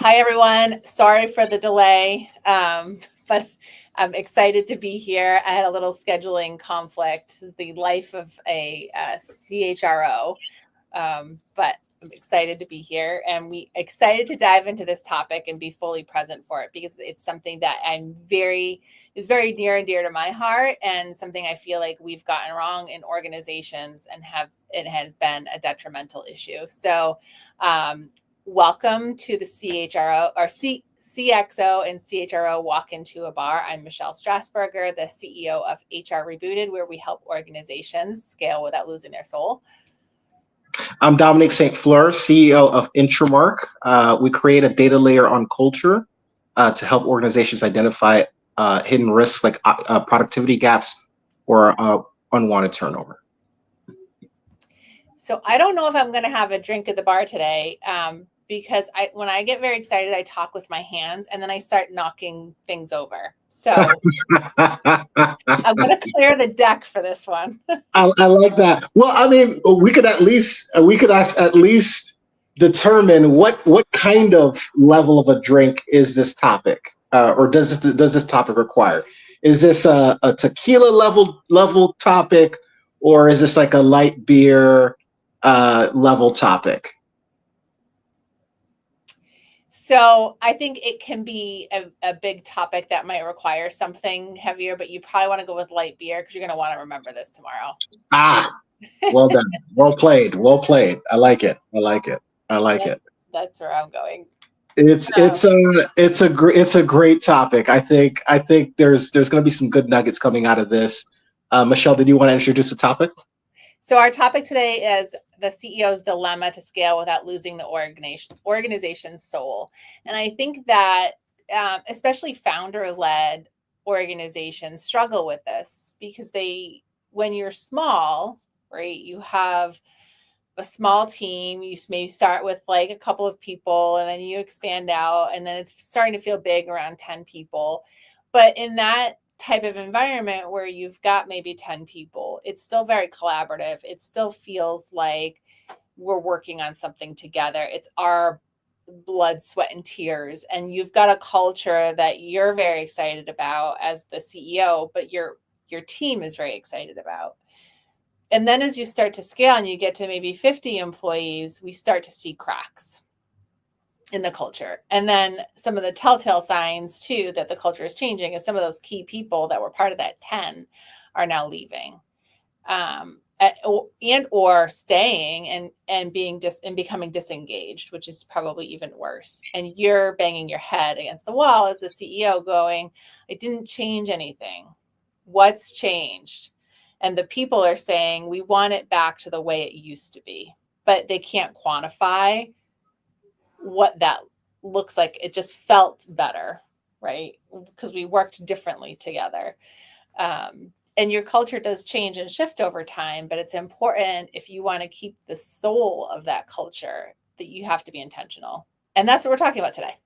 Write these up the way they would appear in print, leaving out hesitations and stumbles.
Hi, everyone. Sorry for the delay, but I'm excited to be here. I had a little scheduling conflict. This is the life of a CHRO, but I'm excited to be here, and we excited to dive into this topic and be fully present for it because it's something that is very near and dear to my heart, and something I feel like we've gotten wrong in organizations and it has been a detrimental issue. So. Welcome to the CHRO or CXO and CHRO Walk Into a Bar. I'm Michelle Strasburger, the CEO of HR Rebooted, where we help organizations scale without losing their soul. I'm Dominic St. Fleur, CEO of Intramark. We create a data layer on culture to help organizations identify hidden risks like productivity gaps or unwanted turnover. So I don't know if I'm going to have a drink at the bar today because when I get very excited, I talk with my hands and then I start knocking things over. So I'm going to clear the deck for this one. I like that. Well, I mean, we could at least determine what kind of level of a drink is this topic, or does this topic require? Is this a tequila level topic, or is this like a light beer level topic? So I think it can be a big topic that might require something heavier, but you probably want to go with light beer because you're going to want to remember this tomorrow. Well done. Well played. I like it. That's where I'm going. It's a great topic. I think there's going to be some good nuggets coming out of this. Michelle, did you want to introduce the topic? So our topic today is the CEO's dilemma to scale without losing the organization's soul. And I think that especially founder-led organizations struggle with this because when you're small, right, you have a small team, you maybe start with like a couple of people and then you expand out and then it's starting to feel big around 10 people. But in that type of environment where you've got maybe 10 people, it's still very collaborative. It still feels like we're working on something together. It's our blood, sweat, and tears. And you've got a culture that you're very excited about as the CEO, but your team is very excited about. And then as you start to scale and you get to maybe 50 employees, we start to see cracks in the culture. And then some of the telltale signs too that the culture is changing is some of those key people that were part of that 10 are now leaving and or staying and becoming disengaged, which is probably even worse. And you're banging your head against the wall as the CEO going, I didn't change anything. What's changed? And the people are saying, we want it back to the way it used to be, but they can't quantify what that looks like. It just felt better, right? Because we worked differently together. And your culture does change and shift over time, but it's important if you want to keep the soul of that culture that you have to be intentional. And that's what we're talking about today.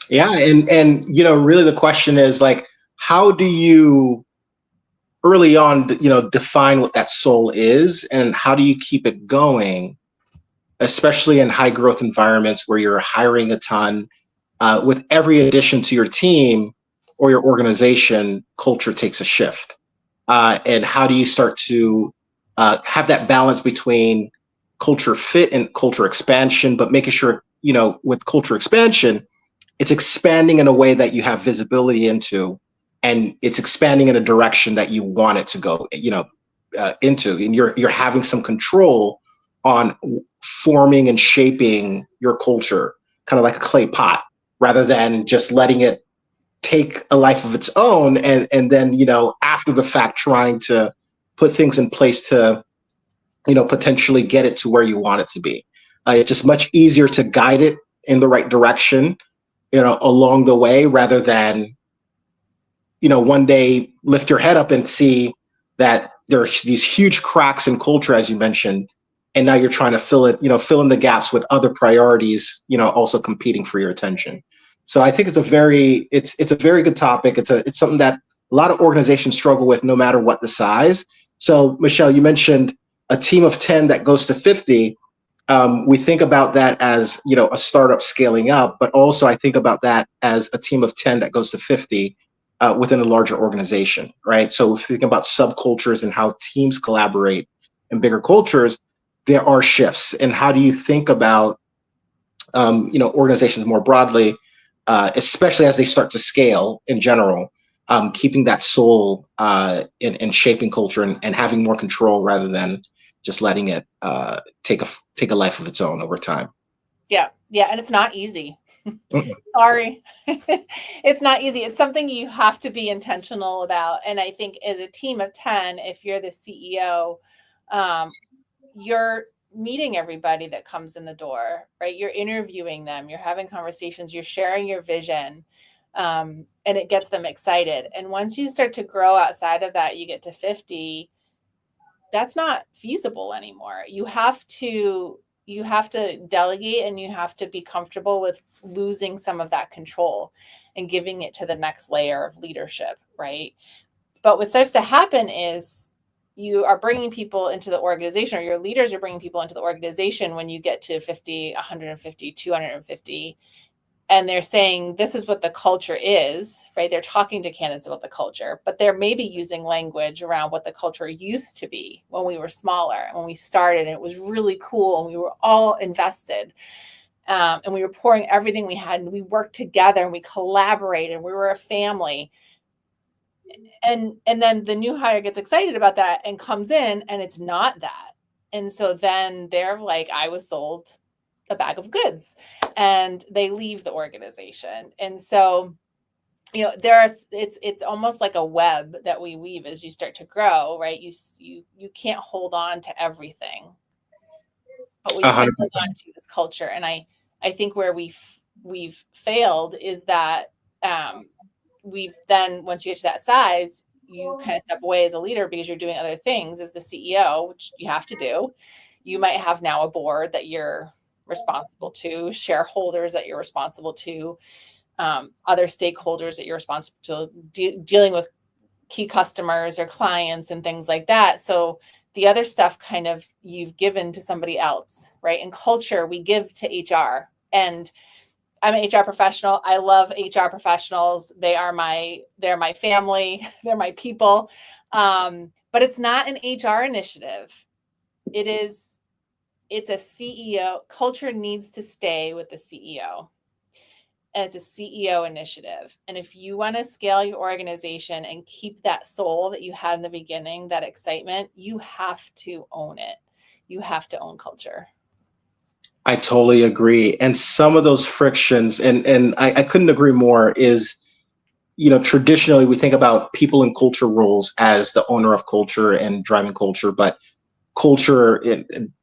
Yeah. And really the question is like, how do you early on, define what that soul is and how do you keep it going? Especially in high growth environments where you're hiring a ton, with every addition to your team or your organization, culture takes a shift. And how do you start to have that balance between culture fit and culture expansion, but making sure, with culture expansion, it's expanding in a way that you have visibility into, and it's expanding in a direction that you want it to go, into, and you're having some control on forming and shaping your culture, kind of like a clay pot, rather than just letting it take a life of its own and then, after the fact, trying to put things in place to, potentially get it to where you want it to be. It's just much easier to guide it in the right direction, along the way, rather than, one day lift your head up and see that there's these huge cracks in culture, as you mentioned, and now you're trying to fill in the gaps with other priorities, also competing for your attention. So I think it's a very good topic. It's something that a lot of organizations struggle with, no matter what the size. So Michelle, you mentioned a team of 10 that goes to 50. We think about that as, a startup scaling up, but also I think about that as a team of 10 that goes to 50 within a larger organization, right? So if you think about subcultures and how teams collaborate in bigger cultures, there are shifts. And how do you think about, organizations more broadly, especially as they start to scale in general, keeping that soul in shaping culture and having more control rather than just letting it take a life of its own over time. Yeah, and it's not easy. Mm-mm. Sorry, it's not easy. It's something you have to be intentional about. And I think as a team of 10, if you're the CEO, you're meeting everybody that comes in the door, right? You're interviewing them, you're having conversations, you're sharing your vision, and it gets them excited. And once you start to grow outside of that, you get to 50, that's not feasible anymore. You have to delegate, and you have to be comfortable with losing some of that control and giving it to the next layer of leadership, right? But what starts to happen is you are bringing people into the organization, or your leaders are bringing people into the organization when you get to 50, 150, 250, and they're saying, this is what the culture is, right? They're talking to candidates about the culture, but they're maybe using language around what the culture used to be when we were smaller and when we started, and it was really cool and we were all invested. And we were pouring everything we had, and we worked together and we collaborated, and we were a family. And then the new hire gets excited about that and comes in, and it's not that. And so then they're like, I was sold a bag of goods, and they leave the organization. And so, it's almost like a web that we weave as you start to grow, right? You can't hold on to everything, but we can hold on to this culture. And I think where we've failed is that, we've then, once you get to that size, you kind of step away as a leader because you're doing other things as the CEO, which you have to do. You might have now a board that you're responsible to, shareholders that you're responsible to, other stakeholders that you're responsible to, dealing with key customers or clients and things like that. So the other stuff kind of you've given to somebody else, right? And culture we give to HR. And I'm an HR professional. I love HR professionals. They're my family. They're my people. But it's not an HR initiative. It's a CEO. Culture needs to stay with the CEO. And it's a CEO initiative. And if you want to scale your organization and keep that soul that you had in the beginning, that excitement, you have to own it. You have to own culture. I totally agree. And some of those frictions, and I couldn't agree more, is, traditionally we think about people in culture roles as the owner of culture and driving culture, but culture,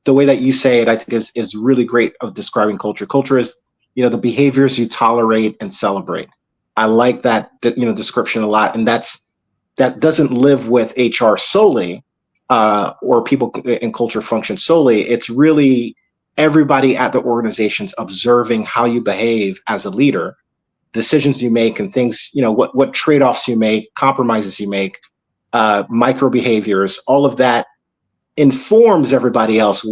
the way that you say it, I think is really great of describing culture. Culture is, the behaviors you tolerate and celebrate. I like that, description a lot. And that doesn't live with HR solely, or people in culture function solely. It's really everybody at the organization's observing how you behave as a leader, decisions you make, and things, what trade-offs you make, compromises you make, micro behaviors, all of that informs everybody else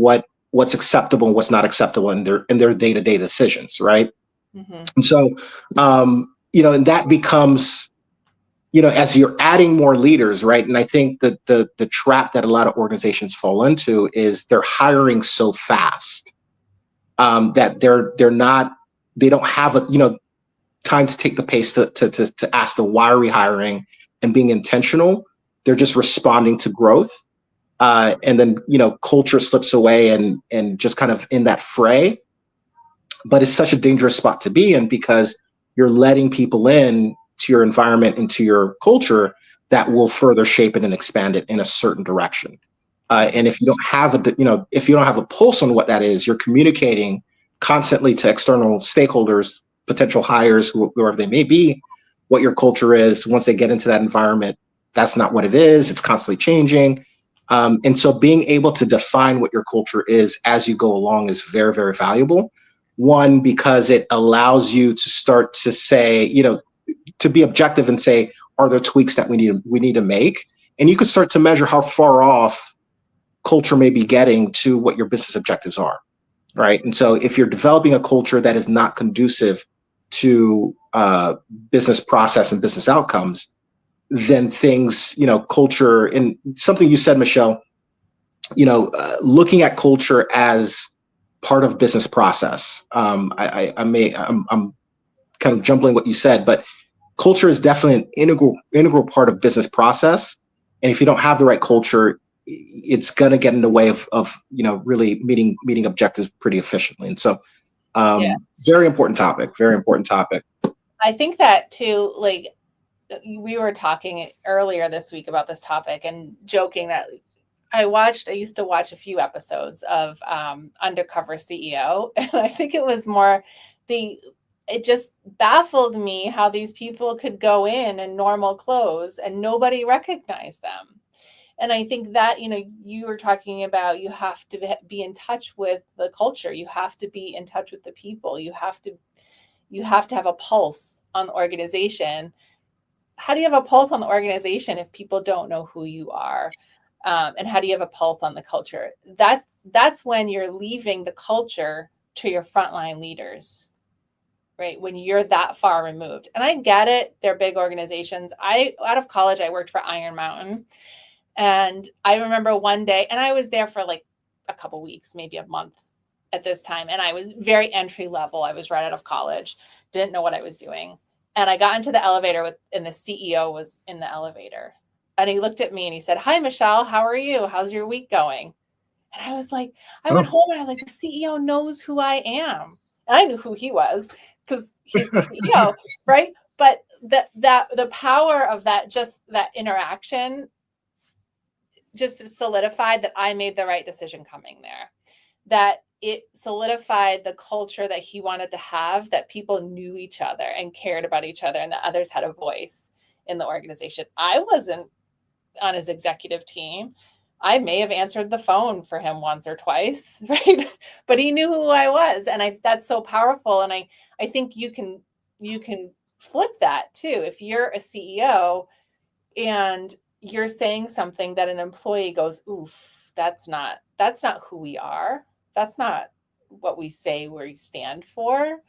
what's acceptable and what's not acceptable in their day-to-day decisions, right? Mm-hmm. And so, and that becomes, as you're adding more leaders, right? And I think that the trap that a lot of organizations fall into is they're hiring so fast, that they don't have time to take the pace to ask them, why are we hiring, and being intentional. They're just responding to growth. And then, culture slips away and just kind of in that fray. But it's such a dangerous spot to be in, because you're letting people in to your environment, into your culture, that will further shape it and expand it in a certain direction. And if you don't have a pulse on what that is, you're communicating constantly to external stakeholders, potential hires, whoever they may be, what your culture is. Once they get into that environment, that's not what it is. It's constantly changing. And so being able to define what your culture is as you go along is very, very valuable. One, because it allows you to start to say, to be objective and say, are there tweaks that we need to make? And you can start to measure how far off culture may be getting to what your business objectives are. right? And so if you're developing a culture that is not conducive to business process and business outcomes, then things, culture, and something you said, Michelle, looking at culture as part of business process. I'm kind of jumbling what you said, but culture is definitely an integral part of business process. And if you don't have the right culture, it's going to get in the way of really meeting objectives pretty efficiently. And so, very important topic. Very important topic. I think that too, like we were talking earlier this week about this topic and joking that I used to watch a few episodes of Undercover CEO, and I think it was more it just baffled me how these people could go in normal clothes and nobody recognized them. And I think that, you were talking about, you have to be in touch with the culture. You have to be in touch with the people. You have to have a pulse on the organization. How do you have a pulse on the organization if people don't know who you are? And how do you have a pulse on the culture? That's when you're leaving the culture to your frontline leaders, right? When you're that far removed. And I get it. They're big organizations. Out of college, I worked for Iron Mountain. And I remember one day, and I was there for like a couple weeks, maybe a month at this time. And I was very entry level. I was right out of college, didn't know what I was doing. And I got into the elevator and the CEO was in the elevator. And he looked at me and he said, "Hi, Michelle, how are you? How's your week going?" And I was like, I went home and I was like, the CEO knows who I am. And I knew who he was because he's the CEO, right? But the power of that interaction just solidified that I made the right decision coming there, that it solidified the culture that he wanted to have, that people knew each other and cared about each other and that others had a voice in the organization. I wasn't on his executive team. I may have answered the phone for him once or twice, right? But he knew who I was. And that's so powerful. And I think you can flip that too. If you're a CEO and you're saying something that an employee goes, "Oof, that's not who we are. That's not what we say we stand for."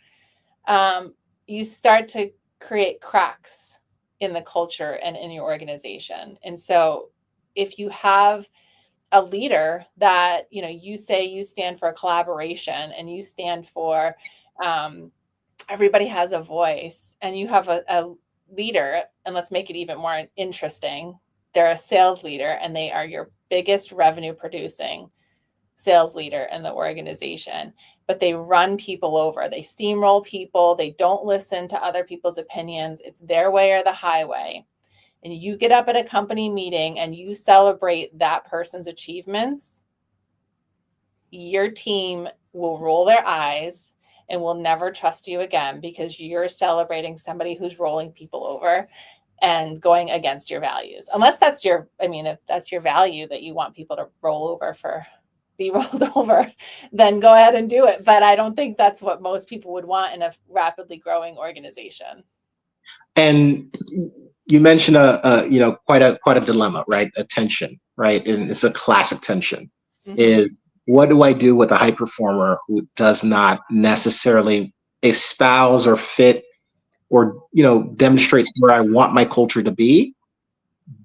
You start to create cracks in the culture and in your organization. And so if you have a leader that, you say you stand for collaboration and you stand for everybody has a voice, and you have a leader, and let's make it even more interesting. They're a sales leader and they are your biggest revenue producing sales leader in the organization, but they run people over. They steamroll people. They don't listen to other people's opinions. It's their way or the highway. And you get up at a company meeting and you celebrate that person's achievements, your team will roll their eyes and will never trust you again because you're celebrating somebody who's rolling people over and going against your values. Unless if that's your value that you want people to be rolled over, then go ahead and do it. But I don't think that's what most people would want in a rapidly growing organization. And you mentioned quite a dilemma, right? A tension, right? And it's a classic tension. Mm-hmm. Is what do I do with a high performer who does not necessarily espouse or fit or demonstrates where I want my culture to be,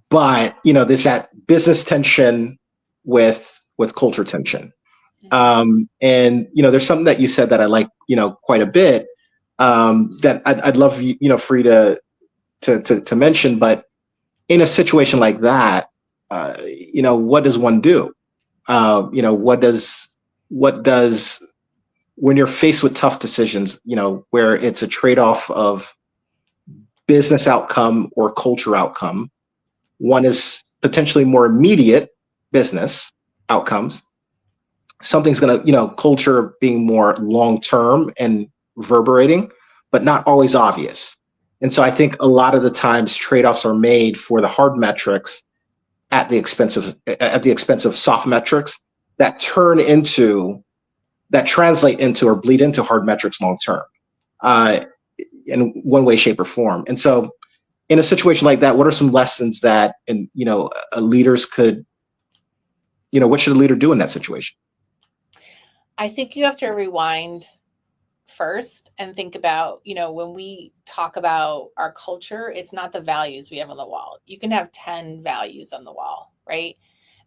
but there's that business tension with culture tension. And there's something that you said that I like quite a bit, that I'd love for you to mention. But in a situation like that, what does one do? What does when you're faced with tough decisions, where it's a trade-off of business outcome or culture outcome? One is potentially more immediate business outcomes. Something's going to, culture being more long-term and reverberating, but not always obvious. And so I think a lot of the times trade-offs are made for the hard metrics at the expense of soft metrics that translate into or bleed into hard metrics long-term, in one way, shape, or form. And so in a situation like that, what are some lessons that, leaders could, what should a leader do in that situation? I think you have to rewind first and think about, when we talk about our culture, it's not the values we have on the wall. You can have 10 values on the wall, right?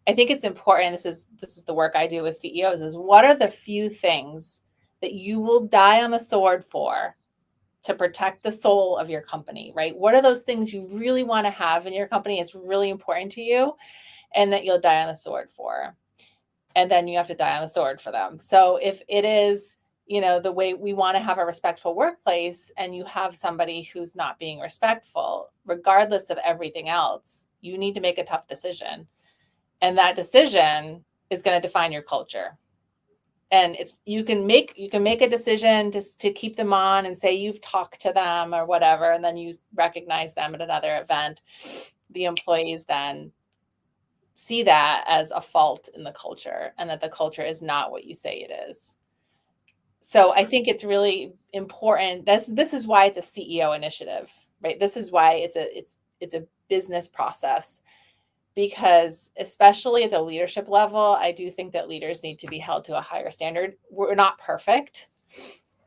I think it's important. This is the work I do with CEOs, is what are the few things that you will die on the sword for to protect the soul of your company, right? What are those things you really want to have in your company? It's really important to you, and that you'll die on the sword for. And then you have to die on the sword for them. So if it is, the way we want to have a respectful workplace, and you have somebody who's not being respectful, regardless of everything else, you need to make a tough decision. And that decision is going to define your culture. And you can make a decision just to keep them on and say you've talked to them or whatever, and then you recognize them at another event. The employees then see that as a fault in the culture, and that the culture is not what you say it is. So I think it's really important. This is why it's a CEO initiative, right? This is why it's a business process, because especially at the leadership level, I do think that leaders need to be held to a higher standard. We're not perfect,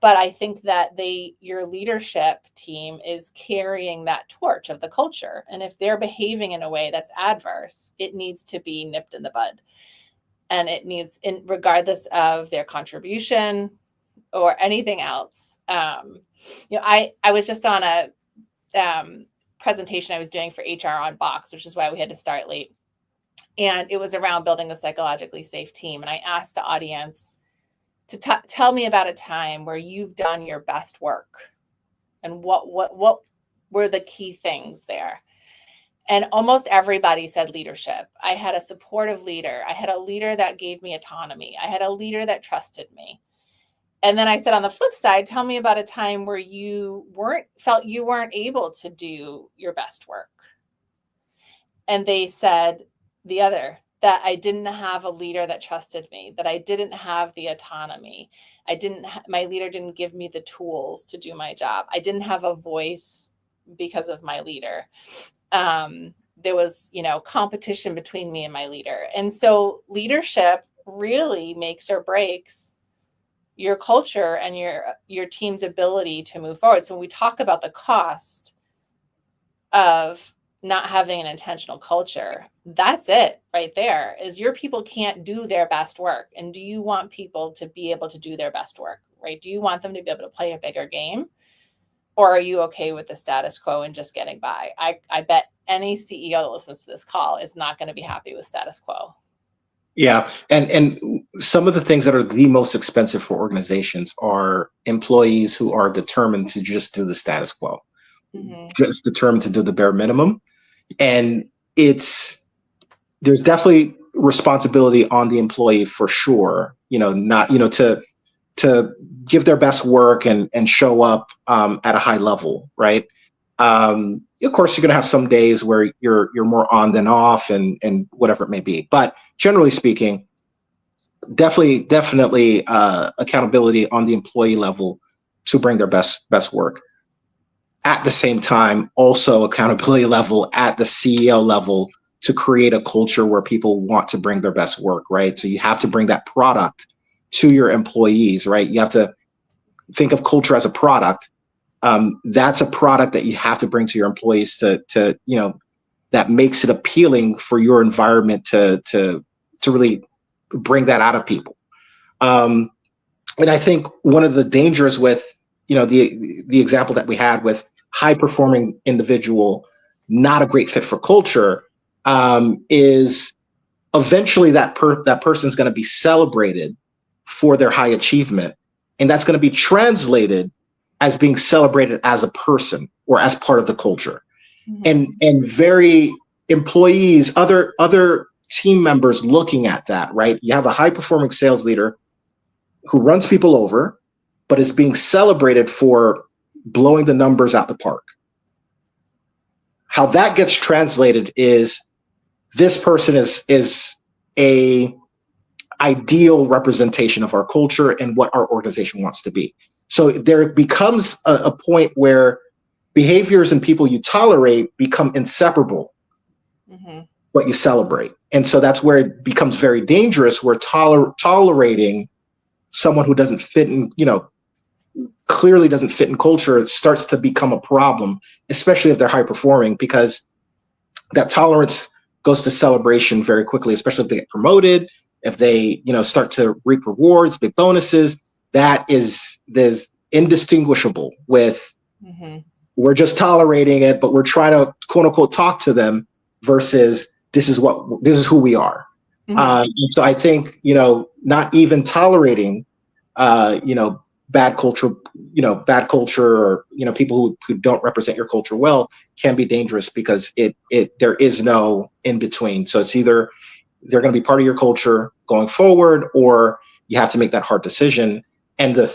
but I think that your leadership team is carrying that torch of the culture. And if they're behaving in a way that's adverse, it needs to be nipped in the bud. And it needs, regardless of their contribution or anything else. I was just on a presentation I was doing for HR on Box, which is why we had to start late. And it was around building a psychologically safe team. And I asked the audience to tell me about a time where you've done your best work, and what were the key things there. And almost everybody said leadership. I had a supportive leader. I had a leader that gave me autonomy. I had a leader that trusted me. And then I said, on the flip side, tell me about a time where you felt you weren't able to do your best work. And they said the other, that I didn't have a leader that trusted me, that I didn't have the autonomy. My leader didn't give me the tools to do my job. I didn't have a voice because of my leader. There was, competition between me and my leader. And so leadership really makes or breaks your culture and your team's ability to move forward. So when we talk about the cost of not having an intentional culture, that's it right there, is your people can't do their best work. And do you want people to be able to do their best work, right? Do you want them to be able to play a bigger game? Or are you okay with the status quo and just getting by? I bet any CEO that listens to this call is not going to be happy with status quo. Yeah. And some of the things that are the most expensive for organizations are employees who are determined to just do the status quo, just determined to do the bare minimum. And there's definitely responsibility on the employee for sure, to give their best work and show up at a high level, right? Of course, you're going to have some days where you're more on than off, and whatever it may be. But generally speaking, definitely accountability on the employee level to bring their best work. At the same time, also accountability level at the CEO level to create a culture where people want to bring their best work, right? So you have to bring that product to your employees, right? You have to think of culture as a product. That's a product that you have to bring to your employees to that makes it appealing for your environment to really bring that out of people. And I think one of the dangers with, the example that we had with high performing individual, not a great fit for culture, is eventually that person's going to be celebrated for their high achievement. And that's going to be translated as being celebrated as a person or as part of the culture. Mm-hmm. And very employees, other team members looking at that, right? You have a high performing sales leader who runs people over, but is being celebrated for blowing the numbers out the park. How that gets translated is this person is a ideal representation of our culture and what our organization wants to be. So there becomes a point where behaviors and people you tolerate become inseparable, what you celebrate. And so that's where it becomes very dangerous. We're tolerating someone who doesn't fit in, clearly doesn't fit in culture, it starts to become a problem, especially if they're high performing, because that tolerance goes to celebration very quickly, especially if they get promoted, if they, start to reap rewards, big bonuses. There's indistinguishable with we're just tolerating it, but we're trying to quote unquote talk to them versus this is who we are. And so I think, not even tolerating, bad culture, or, people who don't represent your culture well can be dangerous, because there is no in between. So it's either they're going to be part of your culture going forward, or you have to make that hard decision. And the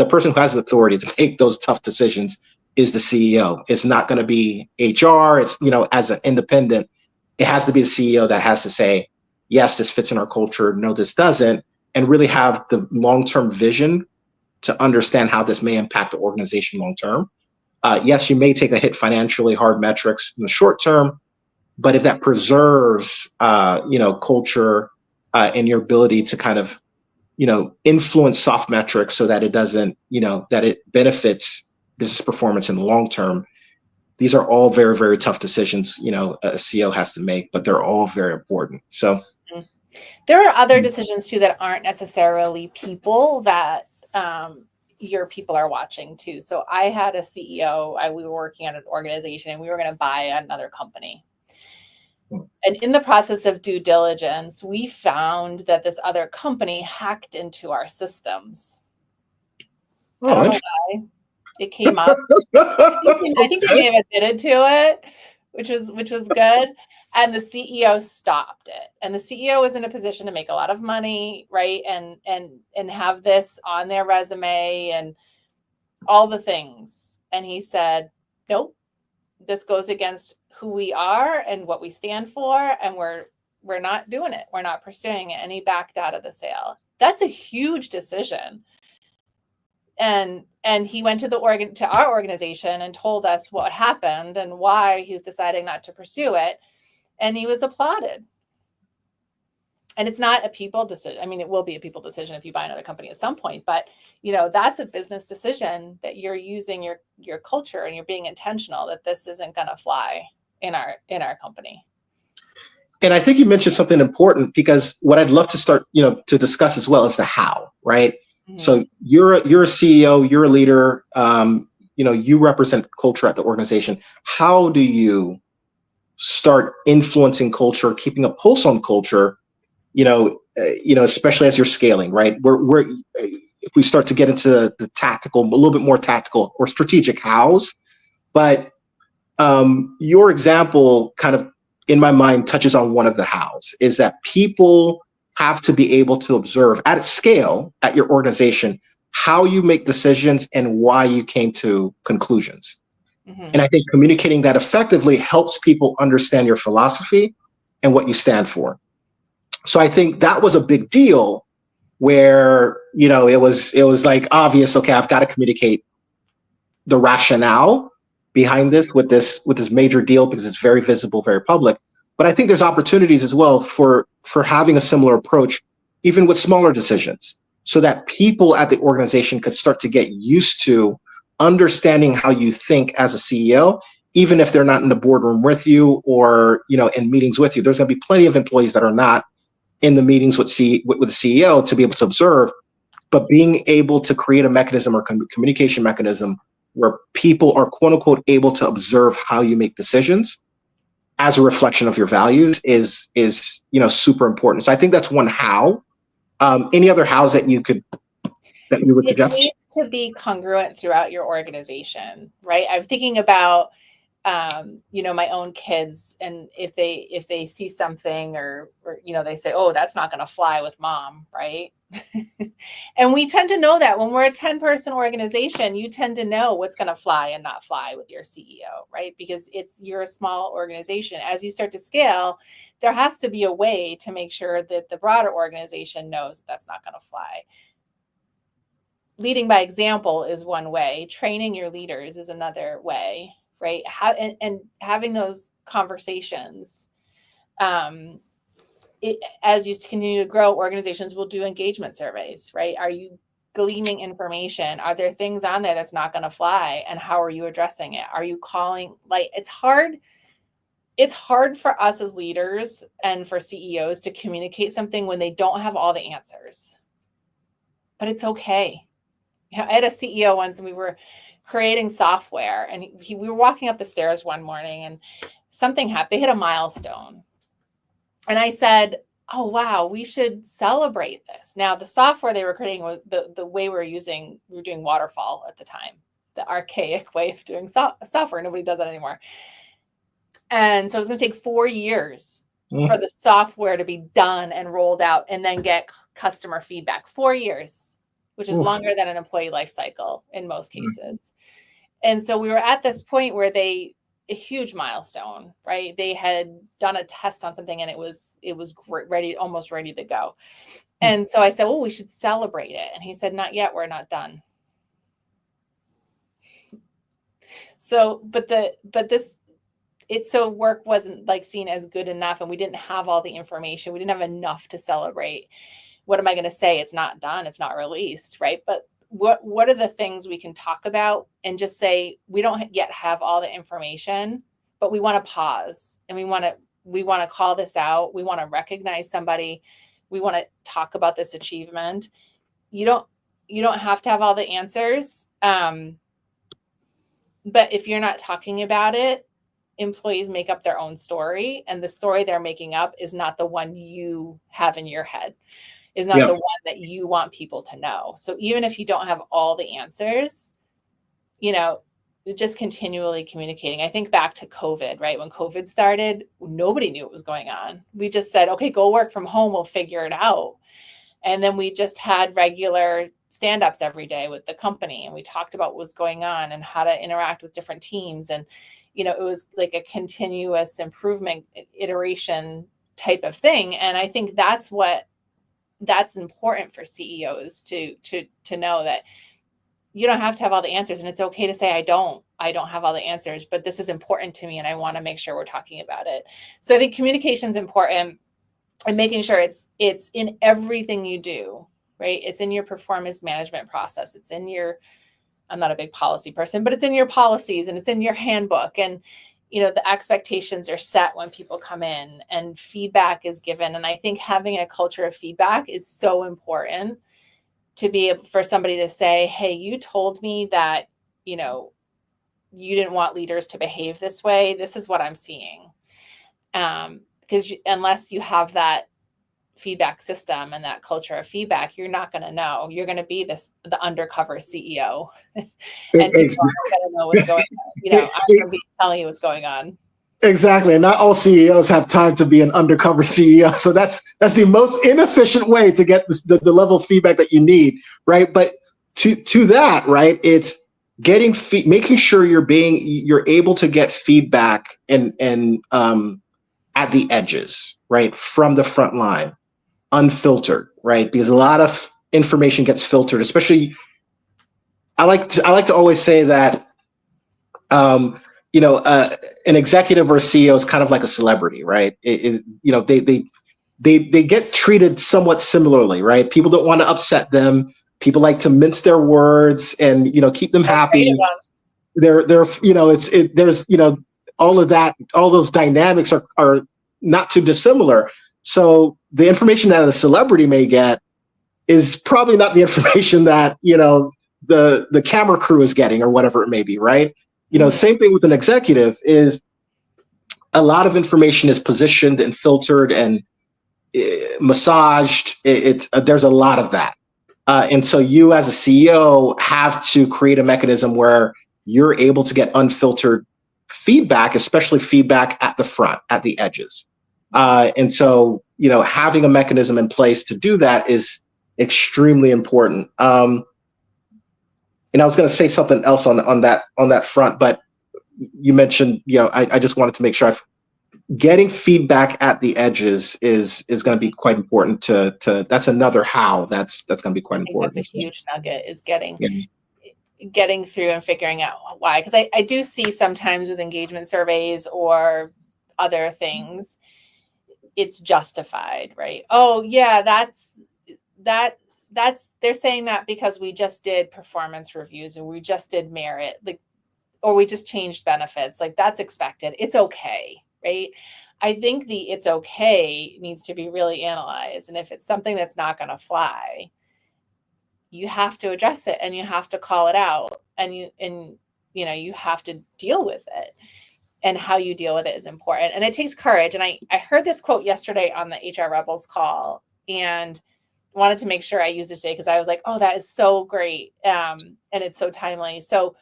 person who has the authority to make those tough decisions is the CEO. It's not going to be HR. It's, as an independent, it has to be the CEO that has to say, yes, this fits in our culture. No, this doesn't. And really have the long-term vision to understand how this may impact the organization long-term. Yes, you may take a hit financially, hard metrics in the short term, but if that preserves, culture and your ability to kind of, influence soft metrics so that it doesn't, that it benefits business performance in the long term. These are all very, very tough decisions, a CEO has to make, but they're all very important. So there are other decisions too that aren't necessarily people that your people are watching too. So I had a CEO, we were working at an organization and we were going to buy another company. And in the process of due diligence, we found that this other company hacked into our systems. I don't know why it came up. I think they may have admitted to it, which was good. And the CEO stopped it. And the CEO was in a position to make a lot of money, right? And have this on their resume and all the things. And he said, nope, this goes against who we are and what we stand for, and we're not doing it. We're not pursuing it. And he backed out of the sale. That's a huge decision. And he went to our organization and told us what happened and why he's deciding not to pursue it. And he was applauded. And it's not a people decision. I mean, it will be a people decision if you buy another company at some point, but that's a business decision that you're using your culture and you're being intentional that this isn't going to fly in our company. And I think you mentioned something important, because what I'd love to start, to discuss as well is the how, right? Mm-hmm. So you're a CEO, you're a leader, you represent culture at the organization. How do you start influencing culture, keeping a pulse on culture, especially as you're scaling, right? If we start to get into the tactical, a little bit more tactical or strategic hows, but your example kind of, in my mind, touches on one of the hows, is that people have to be able to observe at scale at your organization how you make decisions and why you came to conclusions. Mm-hmm. And I think communicating that effectively helps people understand your philosophy and what you stand for. So I think that was a big deal, where, it was like obvious, okay, I've got to communicate the rationale behind this with this major deal, because it's very visible, very public. But I think there's opportunities as well for having a similar approach, even with smaller decisions, so that people at the organization could start to get used to understanding how you think as a CEO, even if they're not in the boardroom with you or, in meetings with you. There's going to be plenty of employees that are not in the meetings with the CEO to be able to observe, but being able to create a mechanism or communication mechanism where people are quote unquote able to observe how you make decisions as a reflection of your values is super important. So I think that's one how. Any other hows that you would suggest? It needs to be congruent throughout your organization, right? I'm thinking about my own kids, and if they see something or they say, oh, that's not going to fly with mom, right? And we tend to know that when we're a 10-person organization, you tend to know what's going to fly and not fly with your CEO, right? Because you're a small organization. As you start to scale, there has to be a way to make sure that the broader organization knows that that's not going to fly. Leading by example is one way. Training your leaders is another way, right? And having those conversations as you continue to grow, organizations will do engagement surveys, right? Are you gleaming information? Are there things on there that's not going to fly? And how are you addressing it? Are you calling? Like, it's hard for us as leaders and for CEOs to communicate something when they don't have all the answers. But it's okay. I had a CEO once, and we were creating software, and we were walking up the stairs one morning, and something happened. They hit a milestone. And I said, oh, wow, we should celebrate this. Now, the software they were creating was the way we were doing waterfall at the time, the archaic way of doing software. Nobody does that anymore. And so it was going to take 4 years for the software to be done and rolled out and then get customer feedback. 4 years, which is longer than an employee life cycle in most cases. And so we were at this point where a huge milestone, right? They had done a test on something, and it was great, almost ready to go. And so I said, well, we should celebrate it. And he said, not yet. We're not done. So, so work wasn't like seen as good enough, and we didn't have all the information. We didn't have enough to celebrate. What am I going to say? It's not done. It's not released, right? But what are the things we can talk about and just say, we don't yet have all the information, but we want to pause, and we want to call this out. We want to recognize somebody. We want to talk about this achievement. You don't have to have all the answers. But if you're not talking about it, employees make up their own story, and the story they're making up is not the one you have in your head, is not the one that you want people to know. So even if you don't have all the answers, just continually communicating. I think back to COVID, right? When COVID started, nobody knew what was going on. We just said, okay, go work from home. We'll figure it out. And then we just had regular stand-ups every day with the company, and we talked about what was going on and how to interact with different teams. And it was like a continuous improvement iteration type of thing. And I think that's important for CEOs to know, that you don't have to have all the answers, and it's okay to say, I don't have all the answers, but this is important to me, and I want to make sure we're talking about it. So I think communication is important, and making sure it's in everything you do, right? It's in your performance management process. It's in I'm not a big policy person, but it's in your policies, and it's in your handbook. And, the expectations are set when people come in, and feedback is given. And I think having a culture of feedback is so important, to be able for somebody to say, hey, you told me that, you didn't want leaders to behave this way. This is what I'm seeing. Because unless you have that feedback system and that culture of feedback, you're not going to know. You're going to be the undercover CEO, and people aren't going to know what's going on. I'm going to be telling you what's going on. Exactly, and not all CEOs have time to be an undercover CEO. So that's the most inefficient way to get the level of feedback that you need, right? But to that, right, it's getting making sure you're able to get feedback and at the edges, right, from the front line, unfiltered, right? Because a lot of information gets filtered, especially. I like to always say that, an executive or a CEO is kind of like a celebrity, right? They get treated somewhat similarly, right? People don't want to upset them. People like to mince their words and keep them happy. There's all of that. All those dynamics are not too dissimilar. So the information that a celebrity may get is probably not the information that, the camera crew is getting, or whatever it may be, right? Same thing with an executive. Is a lot of information is positioned and filtered and massaged. There's a lot of that. And so you as a CEO have to create a mechanism where you're able to get unfiltered feedback, especially feedback at the front, at the edges. And so, having a mechanism in place to do that is extremely important. And I was going to say something else on that front, but you mentioned, I just wanted to make sure getting feedback at the edges is going to be quite important to that's another how that's going to be quite important. That's a huge nugget, is getting through and figuring out why. Because I do see sometimes with engagement surveys or other things, it's justified, right? Oh yeah, that's they're saying that because we just did performance reviews and we just did merit, like, or we just changed benefits, like that's expected, it's okay, right? I think the it's okay needs to be really analyzed, and if it's something that's not going to fly, you have to address it and you have to call it out, and you have to deal with it, and how you deal with it is important, and it takes courage. And I heard this quote yesterday on the HR Rebels call, and wanted to make sure I used it today because I was like, oh, that is so great, and it's so timely. So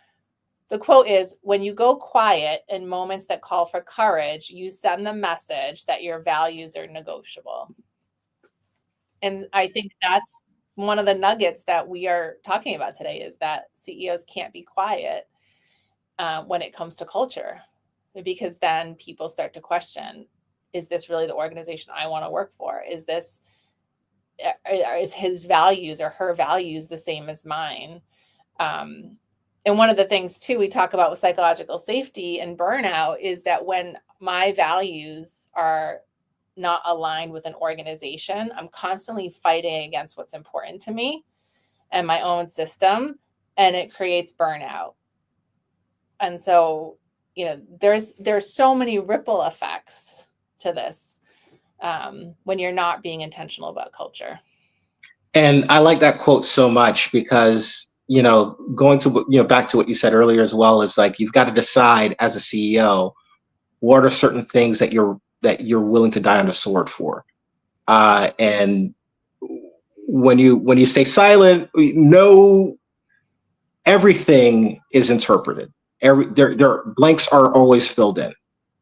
the quote is, when you go quiet in moments that call for courage, you send the message that your values are negotiable. And I think that's one of the nuggets that we are talking about today, is that CEOs can't be quiet when it comes to culture, because then people start to question, is this really the organization I want to work for? Is his values or her values the same as mine? And one of the things too, we talk about with psychological safety and burnout, is that when my values are not aligned with an organization, I'm constantly fighting against what's important to me and my own system, and it creates burnout. And so, there's so many ripple effects to this when you're not being intentional about culture. And I like that quote so much because, going to, back to what you said earlier as well, is like, you've got to decide as a CEO, what are certain things that you're willing to die on the sword for. And when you stay silent, everything is interpreted. Their blanks are always filled in.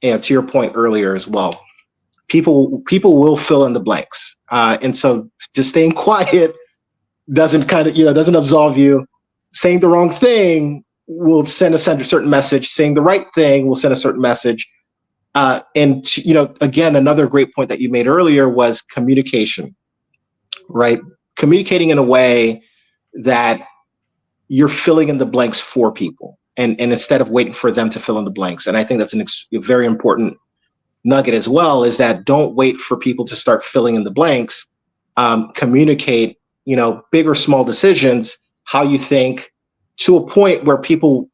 And to your point earlier as well, people will fill in the blanks. And so just staying quiet doesn't absolve you. Saying the wrong thing will send a certain message. Saying the right thing will send a certain message. And again, another great point that you made earlier was communication, right? Communicating in a way that you're filling in the blanks for people, and instead of waiting for them to fill in the blanks. And I think that's a very important nugget as well, is that don't wait for people to start filling in the blanks. Communicate, big or small decisions, how you think, to a point where people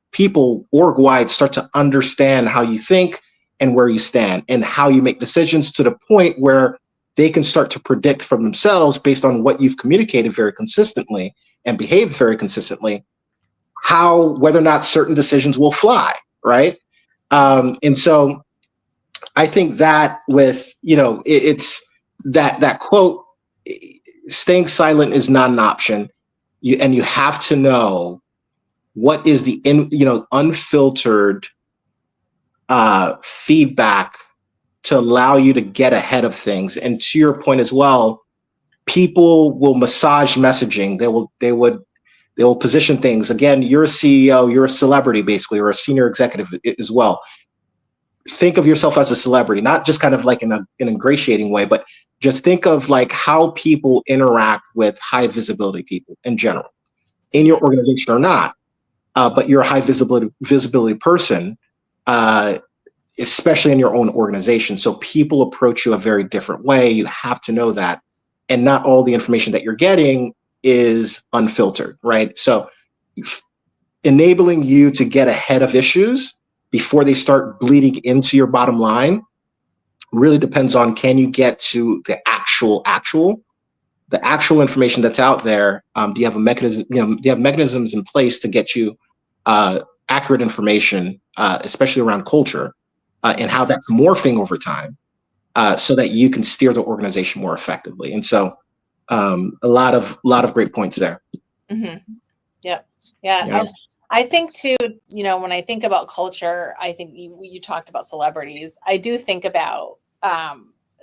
org-wide start to understand how you think and where you stand and how you make decisions, to the point where they can start to predict from themselves, based on what you've communicated very consistently and behaved very consistently, whether or not certain decisions will fly, right? And so I think that with, it's that quote, staying silent is not an option. And you have to know what is the unfiltered feedback to allow you to get ahead of things. And to your point as well, people will massage messaging. They will position things. Again, you're a CEO, you're a celebrity basically, or a senior executive as well. Think of yourself as a celebrity, not just kind of like in an ingratiating way, but just think of like how people interact with high visibility people in general, in your organization or not. But you're a high visibility person, especially in your own organization. So people approach you a very different way. You have to know that. And not all the information that you're getting is unfiltered, right? So enabling you to get ahead of issues before they start bleeding into your bottom line really depends on, can you get to the actual information that's out there? Do you have a mechanism? Do you have mechanisms in place to get you accurate information, especially around culture and how that's morphing over time, so that you can steer the organization more effectively? And so, a lot of great points there. Mm-hmm. Yeah. I think too, when I think about culture, I think you talked about celebrities. I do think about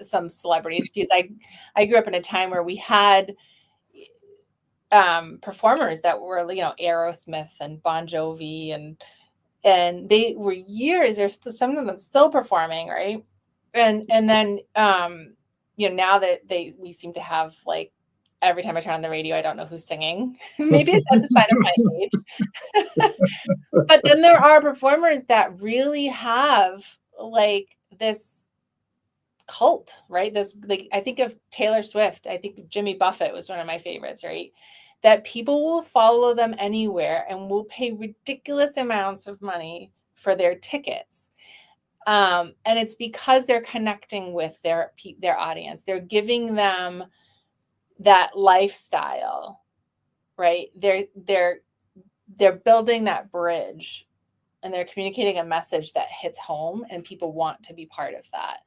some celebrities, because I grew up in a time where we had performers that were, Aerosmith and Bon Jovi, and they were years. There's some of them still performing, right? And then now that we seem to have, like, every time I turn on the radio, I don't know who's singing. Maybe that's a sign of my age. But then there are performers that really have, like, this cult, right? This, like, I think of Taylor Swift. I think Jimmy Buffett was one of my favorites, right? That people will follow them anywhere and will pay ridiculous amounts of money for their tickets. And it's because they're connecting with their audience. They're giving them that lifestyle, right? They're building that bridge, and they're communicating a message that hits home, and people want to be part of that.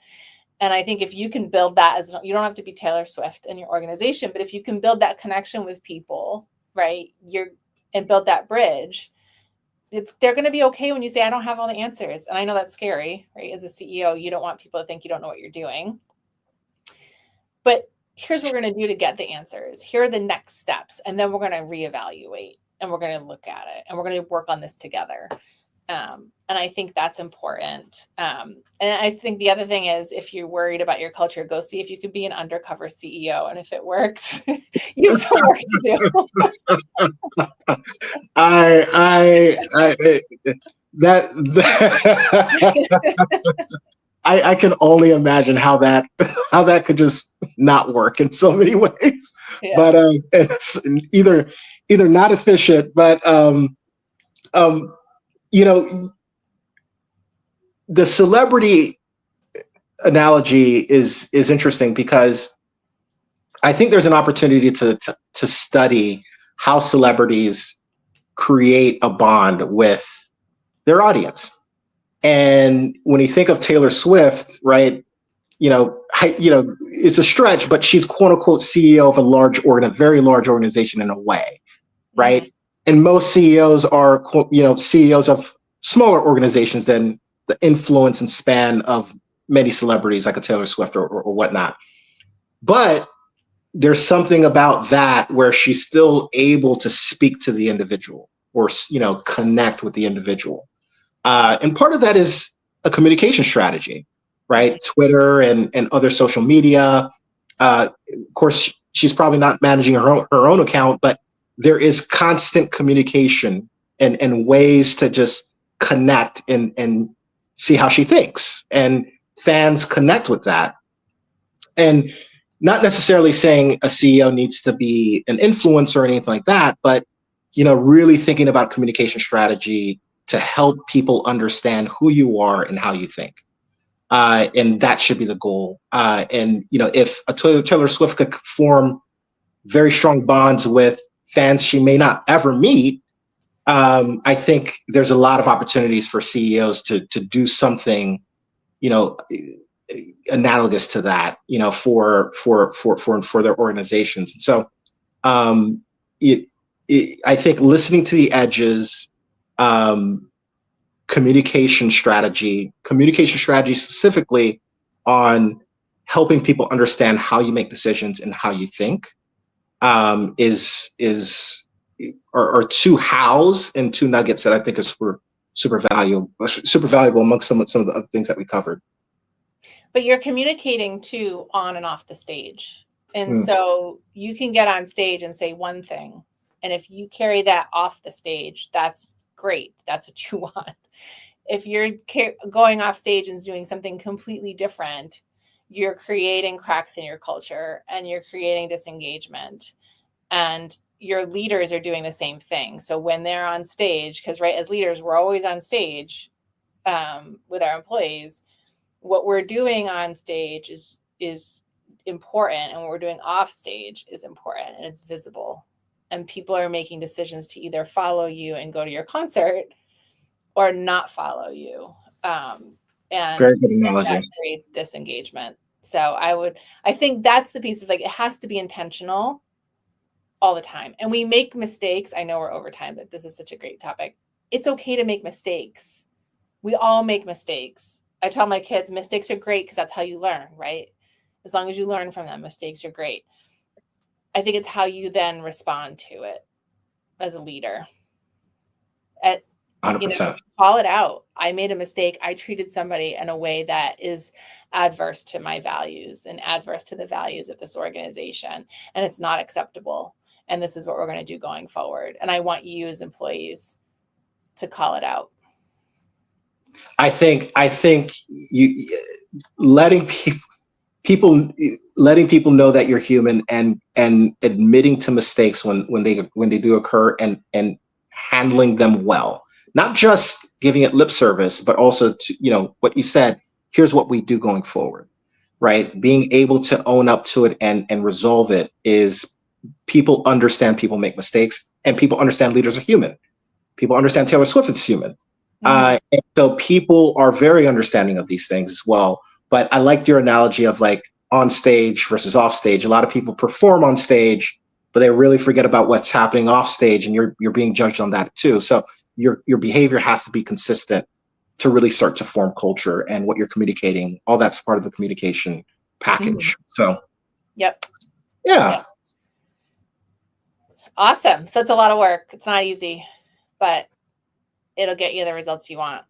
And I think if you can build that, as you don't have to be Taylor Swift in your organization, but if you can build that connection with people, right, and build that bridge, they're going to be okay when you say, I don't have all the answers. And I know that's scary, right? As a CEO, you don't want people to think you don't know what you're doing. But here's what we're going to do to get the answers. Here are the next steps. And then we're going to reevaluate, and we're going to look at it, and we're going to work on this together. And I think that's important. And I think the other thing is, if you're worried about your culture, go see if you can be an undercover CEO. And if it works, you have some work to do. I can only imagine how that could just not work in so many ways. Yeah. But it's either not efficient, but the celebrity analogy is interesting, because I think there's an opportunity to study how celebrities create a bond with their audience. And when you think of Taylor Swift, right, it's a stretch, but she's quote unquote CEO of a very large organization in a way, right? Mm-hmm. And most CEOs are, CEOs of smaller organizations than the influence and span of many celebrities like a Taylor Swift or whatnot. But there's something about that where she's still able to speak to the individual, or, connect with the individual. And part of that is a communication strategy, right? Twitter and other social media. Of course, she's probably not managing her own account, but there is constant communication and ways to just connect and see how she thinks. And fans connect with that. And not necessarily saying a CEO needs to be an influencer or anything like that, but, really thinking about communication strategy to help people understand who you are and how you think. And that should be the goal. And, if a Taylor Swift could form very strong bonds with fans she may not ever meet, I think there's a lot of opportunities for CEOs to do something, analogous to that, for their organizations. And so, I think listening to the edges, communication strategy specifically on helping people understand how you make decisions and how you think, are two hows and two nuggets that I think is super valuable amongst some of the other things that we covered. But you're communicating too on and off the stage. And so you can get on stage and say one thing. And if you carry that off the stage, that's great. That's what you want. If you're going off stage and doing something completely different, you're creating cracks in your culture, and you're creating disengagement. And your leaders are doing the same thing. So when they're on stage, because as leaders, we're always on stage with our employees. What we're doing on stage is important, and what we're doing off stage is important, and it's visible. And people are making decisions to either follow you and go to your concert, or not follow you. And very good analogy. That creates disengagement. So I think that's the piece of, it has to be intentional all the time. And we make mistakes. I know we're over time, but this is such a great topic. It's okay to make mistakes. We all make mistakes. I tell my kids, mistakes are great because that's how you learn, right? As long as you learn from them, mistakes are great. I think it's how you then respond to it as a leader. 100%. Call it out. I made a mistake. I treated somebody in a way that is adverse to my values and adverse to the values of this organization. And it's not acceptable. And this is what we're going to do going forward. And I want you as employees to call it out. I think you letting people, people, letting people know that you're human, and admitting to mistakes when they do occur, and handling them well, not just giving it lip service, but also to, what you said, here's what we do going forward, right? Being able to own up to it and resolve it is, people understand people make mistakes, and people understand leaders are human. People understand Taylor Swift is human. And so people are very understanding of these things as well. But I liked your analogy of like on stage versus off stage. A lot of people perform on stage, but they really forget about what's happening off stage, and you're being judged on that too. So your behavior has to be consistent to really start to form culture, and what you're communicating, all that's part of the communication package. So Yep. yeah. Awesome. So it's a lot of work. It's not easy, but it'll get you the results you want.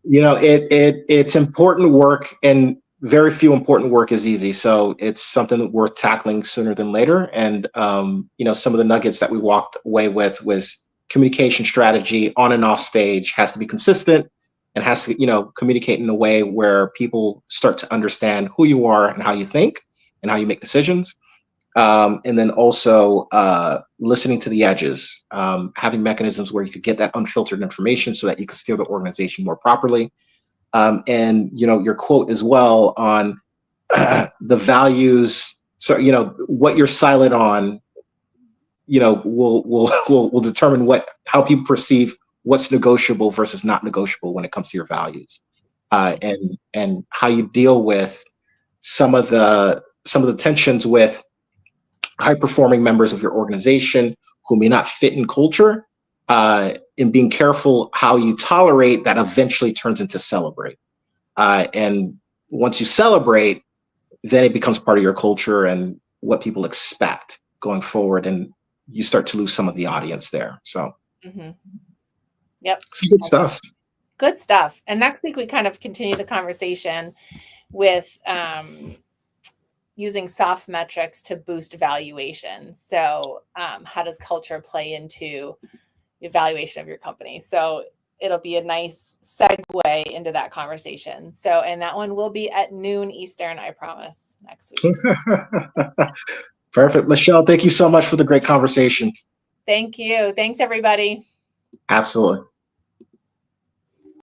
It's important work, and very few important work is easy. So it's something worth tackling sooner than later. And, some of the nuggets that we walked away with was communication strategy on and off stage has to be consistent, and has to, communicate in a way where people start to understand who you are and how you think and how you make decisions. And then also listening to the edges, having mechanisms where you could get that unfiltered information so that you can steer the organization more properly. And your quote as well on the values. So what you're silent on, will determine how people perceive what's negotiable versus not negotiable when it comes to your values, and how you deal with some of the tensions with high-performing members of your organization who may not fit in culture, and being careful how you tolerate that eventually turns into celebrate. And once you celebrate, then it becomes part of your culture and what people expect going forward, and you start to lose some of the audience there. So, Yep. Good stuff. Good stuff. And next week, we kind of continue the conversation with using soft metrics to boost valuation. So how does culture play into evaluation of your company? So it'll be a nice segue into that conversation. So, and that one will be at noon Eastern, I promise, next week. Perfect. Michelle, thank you so much for the great conversation. Thank you. Thanks, everybody. Absolutely.